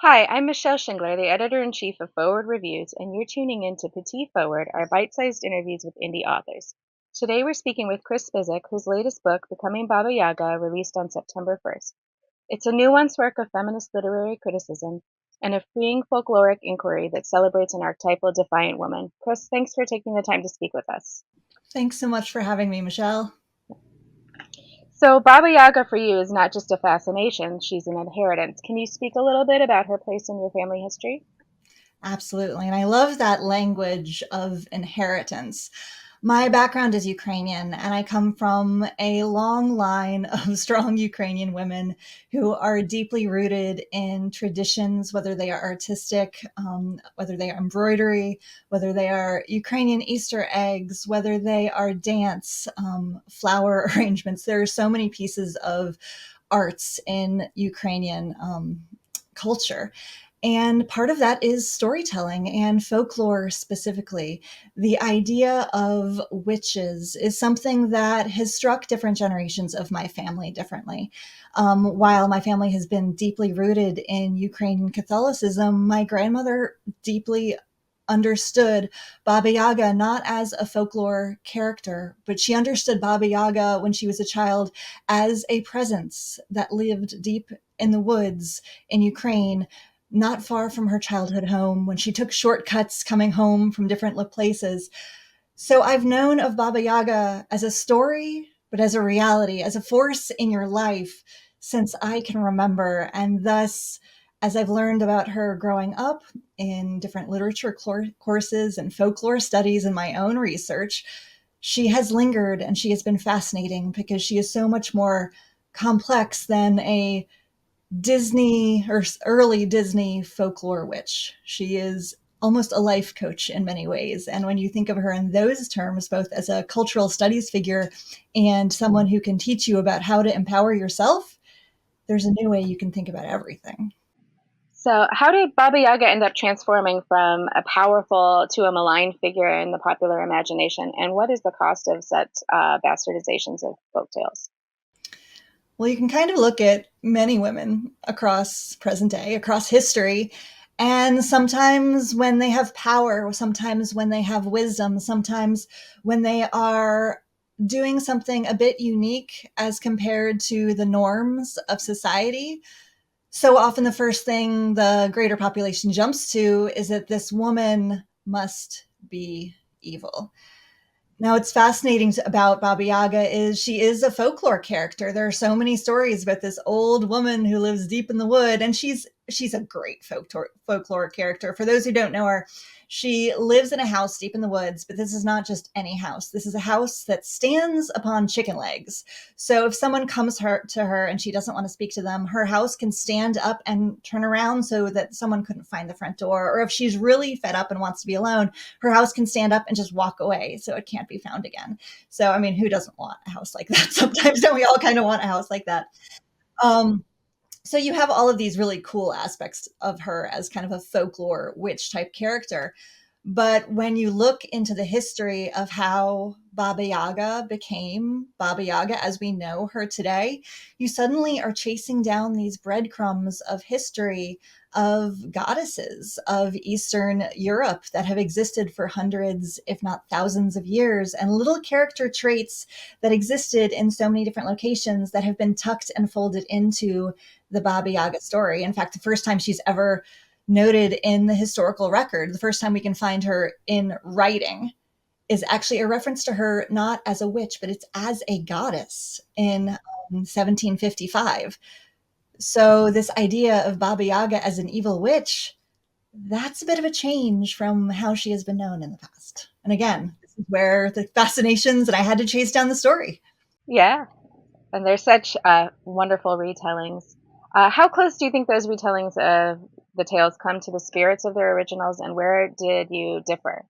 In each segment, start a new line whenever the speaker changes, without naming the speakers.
Hi, I'm Michelle Shingler, the editor-in-chief of Foreword Reviews, and you're tuning in to Petit Foreword, our bite-sized interviews with indie authors. Today we're speaking with Kris Spisak, whose latest book, Becoming Baba Yaga, released on September 1st. It's a nuanced work of feminist literary criticism and a freeing folkloric inquiry that celebrates an archetypal defiant woman. Kris, thanks for taking the time to speak with us.
Thanks so much for having me, Michelle.
So, Baba Yaga for you is not just a fascination, she's an inheritance. Can you speak a little bit about her place in your family history?
Absolutely. And I love that language of inheritance. My background is Ukrainian, and I come from a long line of strong Ukrainian women who are deeply rooted in traditions, whether they are artistic, whether they are embroidery, whether they are Ukrainian Easter eggs, whether they are dance, flower arrangements. There are so many pieces of arts in Ukrainian culture. And part of that is storytelling and folklore specifically. The idea of witches is something that has struck different generations of my family differently. While my family has been deeply rooted in Ukrainian Catholicism, my grandmother deeply understood Baba Yaga not as a folklore character, but she understood Baba Yaga when she was a child as a presence that lived deep in the woods in Ukraine, not far from her childhood home, when she took shortcuts coming home from different places. So I've known of Baba Yaga as a story, but as a reality, as a force in your life since I can remember. And thus, as I've learned about her growing up in different literature courses and folklore studies and my own research, she has lingered and she has been fascinating because she is so much more complex than a Disney or early Disney folklore witch. She is almost a life coach in many ways. And when you think of her in those terms, both as a cultural studies figure and someone who can teach you about how to empower yourself, there's a new way you can think about everything.
So, how did Baba Yaga end up transforming from a powerful to a malign figure in the popular imagination? And what is the cost of such bastardizations of folktales?
Well, you can kind of look at many women across present day, across history, and sometimes when they have power, sometimes when they have wisdom, sometimes when they are doing something a bit unique as compared to the norms of society. So often, the first thing the greater population jumps to is that this woman must be evil. Now, what's fascinating about Baba Yaga is she is a folklore character. There are so many stories about this old woman who lives deep in the wood, and she's a great folklore character. For those who don't know her, she lives in a house deep in the woods, but this is not just any house. This is a house that stands upon chicken legs. So if someone comes to her and she doesn't want to speak to them, her house can stand up and turn around so that someone couldn't find the front door. Or if she's really fed up and wants to be alone, her house can stand up and just walk away so it can't be found again. So, I mean, who doesn't want a house like that? Sometimes don't we all kind of want a house like that? Um, so you have all of these really cool aspects of her as kind of a folklore witch type character. But when you look into the history of how Baba Yaga became Baba Yaga as we know her today, you suddenly are chasing down these breadcrumbs of history of goddesses of Eastern Europe that have existed for hundreds, if not thousands of years, and little character traits that existed in so many different locations that have been tucked and folded into the Baba Yaga story. In fact, the first time she's ever noted in the historical record, the first time we can find her in writing, is actually a reference to her not as a witch, but it's as a goddess in 1755. So, this idea of Baba Yaga as an evil witch, that's a bit of a change from how she has been known in the past. And again, this is where the fascinations, and I had to chase down the story.
Yeah, and they're such wonderful retellings. How close do you think those retellings of the tales come to the spirits of their originals, and where did you differ?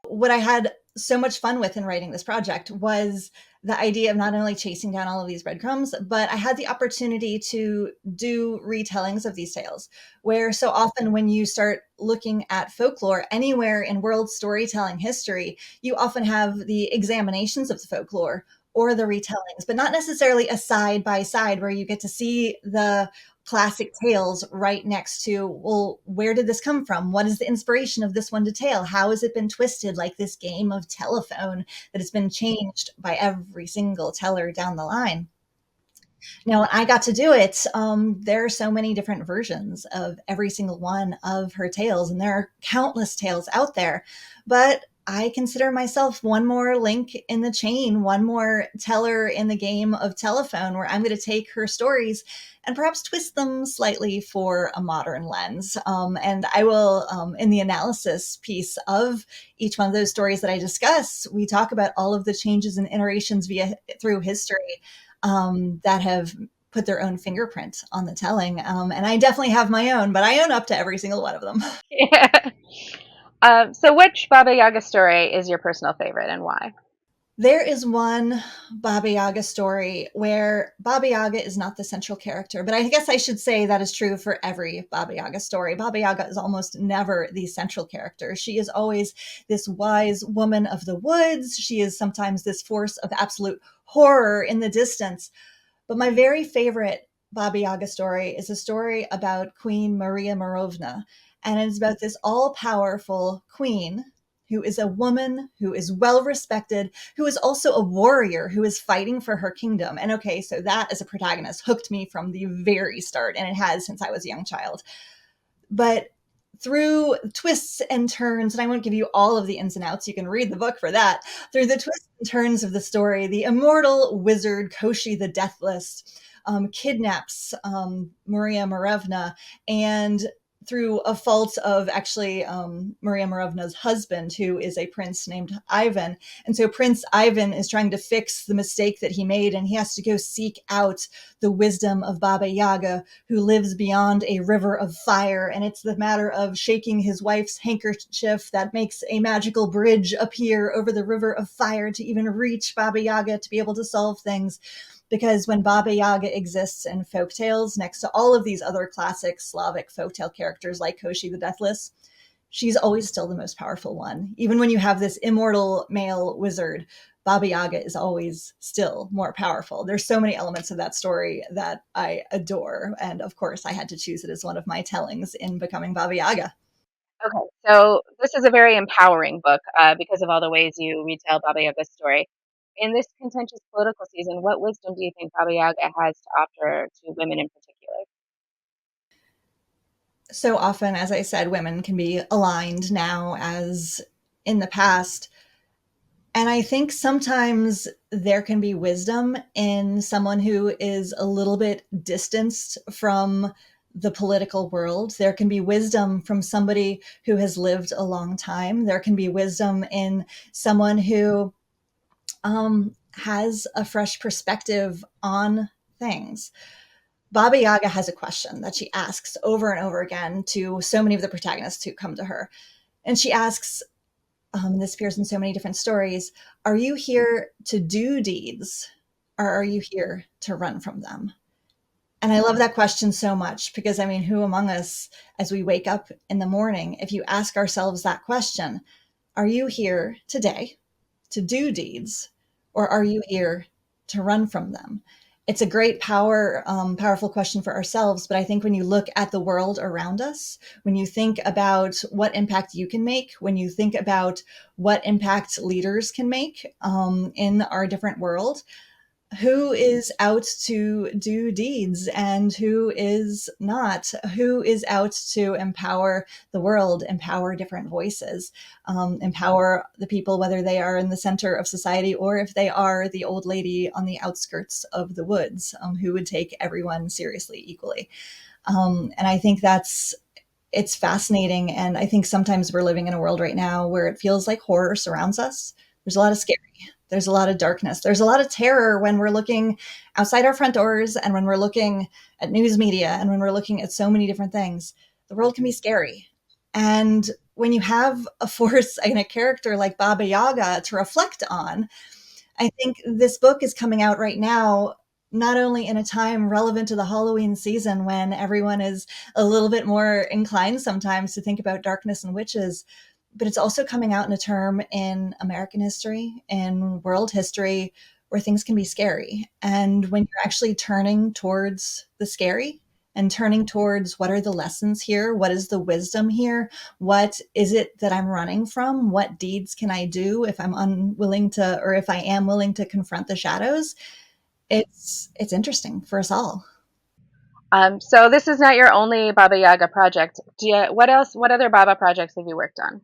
What I had so much fun with in writing this project was the idea of not only chasing down all of these breadcrumbs, but I had the opportunity to do retellings of these tales. Where so often, when you start looking at folklore anywhere in world storytelling history, you often have the examinations of the folklore or the retellings, but not necessarily a side by side where you get to see the classic tales right next to, well, where did this come from? What is the inspiration of this one detail? How has it been twisted, like this game of telephone that has been changed by every single teller down the line? Now, when I got to do it, there are so many different versions of every single one of her tales, and there are countless tales out there. But I consider myself one more link in the chain, one more teller in the game of telephone, where I'm going to take her stories and perhaps twist them slightly for a modern lens. And I will, in the analysis piece of each one of those stories that I discuss, we talk about all of the changes and iterations through history that have put their own fingerprint on the telling. And I definitely have my own, but I own up to every single one of them.
Yeah. So which Baba Yaga story is your personal favorite and why?
There is one Baba Yaga story where Baba Yaga is not the central character, but I guess I should say that is true for every Baba Yaga story. Baba Yaga is almost never the central character. She is always this wise woman of the woods. She is sometimes this force of absolute horror in the distance. But my very favorite Baba Yaga story is a story about Queen Maria Morovna. And it's about this all powerful queen who is a woman who is well respected, who is also a warrior who is fighting for her kingdom. And okay, so that as a protagonist hooked me from the very start, and it has since I was a young child. But through twists and turns, and I won't give you all of the ins and outs, you can read the book for that. Through the twists and turns of the story, the immortal wizard Koshi the Deathless kidnaps Maria Morevna, and through a fault of actually Maria Morevna's husband, who is a prince named Ivan. And so Prince Ivan is trying to fix the mistake that he made, and he has to go seek out the wisdom of Baba Yaga, who lives beyond a river of fire. And it's the matter of shaking his wife's handkerchief that makes a magical bridge appear over the river of fire to even reach Baba Yaga to be able to solve things. Because when Baba Yaga exists in folktales next to all of these other classic Slavic folktale characters like Koshi the Deathless, she's always still the most powerful one. Even when you have this immortal male wizard, Baba Yaga is always still more powerful. There's so many elements of that story that I adore. And of course, I had to choose it as one of my tellings in becoming Baba Yaga.
Okay, so this is a very empowering book because of all the ways you retell Baba Yaga's story. In this contentious political season, what wisdom do you think Baba Yaga has to offer to women in particular?
So often, as I said, women can be aligned now as in the past. And I think sometimes there can be wisdom in someone who is a little bit distanced from the political world. There can be wisdom from somebody who has lived a long time. There can be wisdom in someone who has a fresh perspective on things. Baba Yaga has a question that she asks over and over again to so many of the protagonists who come to her. And she asks, this appears in so many different stories, are you here to do deeds, or are you here to run from them? And I love that question so much because, I mean, who among us, as we wake up in the morning, if you ask ourselves that question, are you here today to do deeds, or are you here to run from them? It's a great powerful question for ourselves. But I think when you look at the world around us, when you think about what impact you can make, when you think about what impact leaders can make in our different world, who is out to do deeds and who is not, who is out to empower the world, empower different voices, empower the people, whether they are in the center of society or if they are the old lady on the outskirts of the woods, who would take everyone seriously equally. And I think it's fascinating. And I think sometimes we're living in a world right now where it feels like horror surrounds us. There's a lot of scary. There's a lot of darkness. There's a lot of terror when we're looking outside our front doors and when we're looking at news media and when we're looking at so many different things. The world can be scary. And when you have a force and a character like Baba Yaga to reflect on, I think this book is coming out right now, not only in a time relevant to the Halloween season when everyone is a little bit more inclined sometimes to think about darkness and witches, but it's also coming out in a term in American history and world history where things can be scary. And when you're actually turning towards the scary and turning towards what are the lessons here? What is the wisdom here? What is it that I'm running from? What deeds can I do if I'm unwilling to, or if I am willing to confront the shadows? It's interesting for us all.
So this is not your only Baba Yaga project. What other Baba projects have you worked on?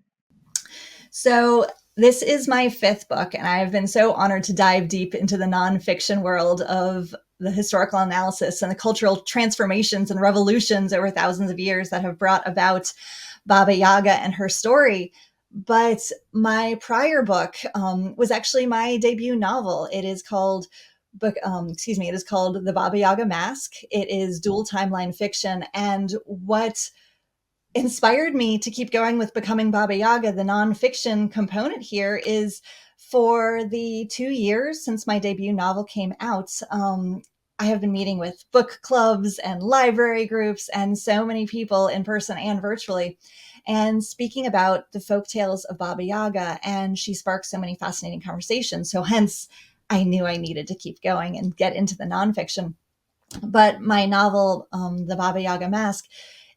So this is my fifth book, and I've been so honored to dive deep into the nonfiction world of the historical analysis and the cultural transformations and revolutions over thousands of years that have brought about Baba Yaga and her story. But my prior book was actually my debut novel. It is called it is called The Baba Yaga Mask. It is dual timeline fiction, and what inspired me to keep going with Becoming Baba Yaga, the nonfiction component here is for the 2 years since my debut novel came out, I have been meeting with book clubs and library groups and so many people in person and virtually, and speaking about the folk tales of Baba Yaga. And she sparked so many fascinating conversations. So, hence, I knew I needed to keep going and get into the nonfiction. But my novel, The Baba Yaga Mask,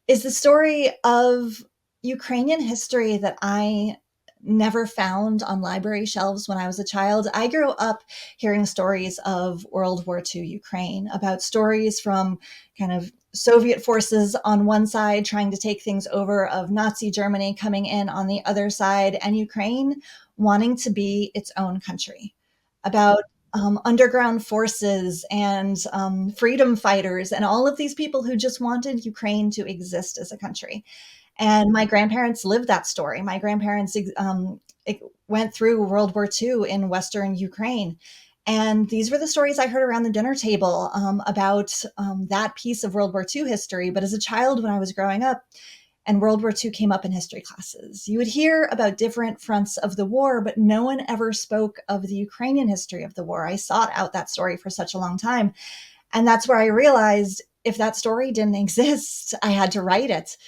is the story of Ukrainian history that I never found on library shelves when I was a child. I grew up hearing stories of World War II Ukraine, about stories from kind of Soviet forces on one side trying to take things over, of Nazi Germany coming in on the other side, and Ukraine wanting to be its own country, about underground forces and freedom fighters and all of these people who just wanted Ukraine to exist as a country. And my grandparents lived that story. My grandparents went through World War II in Western Ukraine. And these were the stories I heard around the dinner table about that piece of World War II history. But as a child, when I was growing up, and World War II came up in history classes, you would hear about different fronts of the war, but no one ever spoke of the Ukrainian history of the war. I sought out that story for such a long time. And that's where I realized if that story didn't exist, I had to write it.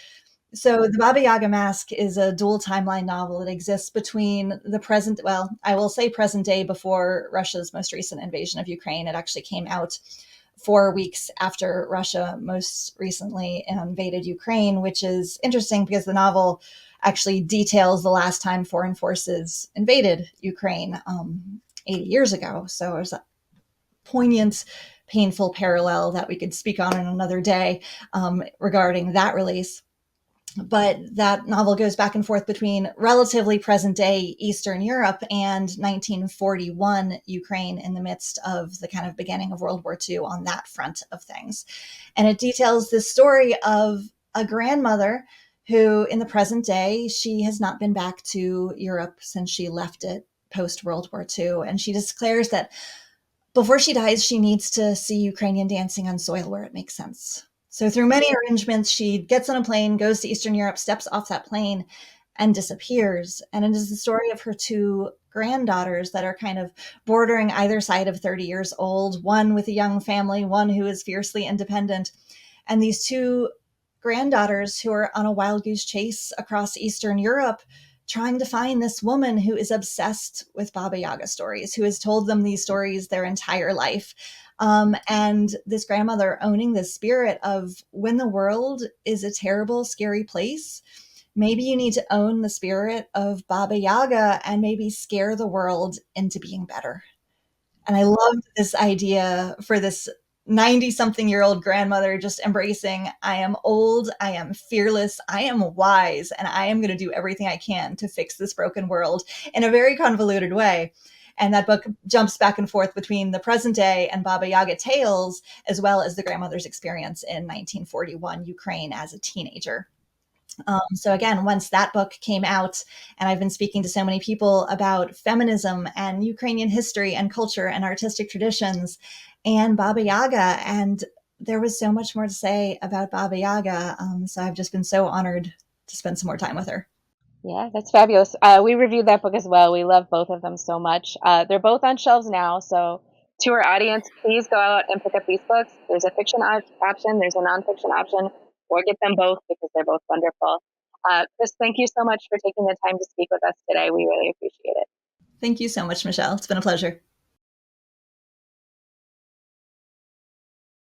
So the Baba Yaga Mask is a dual timeline novel that exists between the present, well, I will say present day before Russia's most recent invasion of Ukraine. It actually came out 4 weeks after Russia most recently invaded Ukraine, which is interesting because the novel actually details the last time foreign forces invaded Ukraine 80 years ago. So it was a poignant, painful parallel that we could speak on in another day regarding that release. But that novel goes back and forth between relatively present day Eastern Europe and 1941 Ukraine in the midst of the kind of beginning of World War II on that front of things. And it details this story of a grandmother who, in the present day, she has not been back to Europe since she left it post World War II. And she declares that before she dies, she needs to see Ukrainian dancing on soil where it makes sense. So, through many arrangements, she gets on a plane, goes to Eastern Europe, steps off that plane, and disappears. And it is the story of her two granddaughters that are kind of bordering either side of 30 years old, one with a young family, one who is fiercely independent. And these two granddaughters who are on a wild goose chase across Eastern Europe, trying to find this woman who is obsessed with Baba Yaga stories, who has told them these stories their entire life. And this grandmother owning this spirit of when the world is a terrible, scary place, maybe you need to own the spirit of Baba Yaga and maybe scare the world into being better. And I loved this idea for this 90-something-year-old grandmother just embracing, I am old, I am fearless, I am wise, and I am going to do everything I can to fix this broken world in a very convoluted way. And that book jumps back and forth between the present day and Baba Yaga tales, as well as the grandmother's experience in 1941 Ukraine as a teenager. So again, once that book came out, and I've been speaking to so many people about feminism and Ukrainian history and culture and artistic traditions and Baba Yaga, and there was so much more to say about Baba Yaga. So I've just been so honored to spend some more time with her.
Yeah, that's fabulous. We reviewed that book as well. We love both of them so much. They're both on shelves now. So, to our audience, please go out and pick up these books. There's a fiction option, there's a nonfiction option, or get them both because they're both wonderful. Kris, thank you so much for taking the time to speak with us today. We really appreciate it.
Thank you so much, Michelle. It's been a pleasure.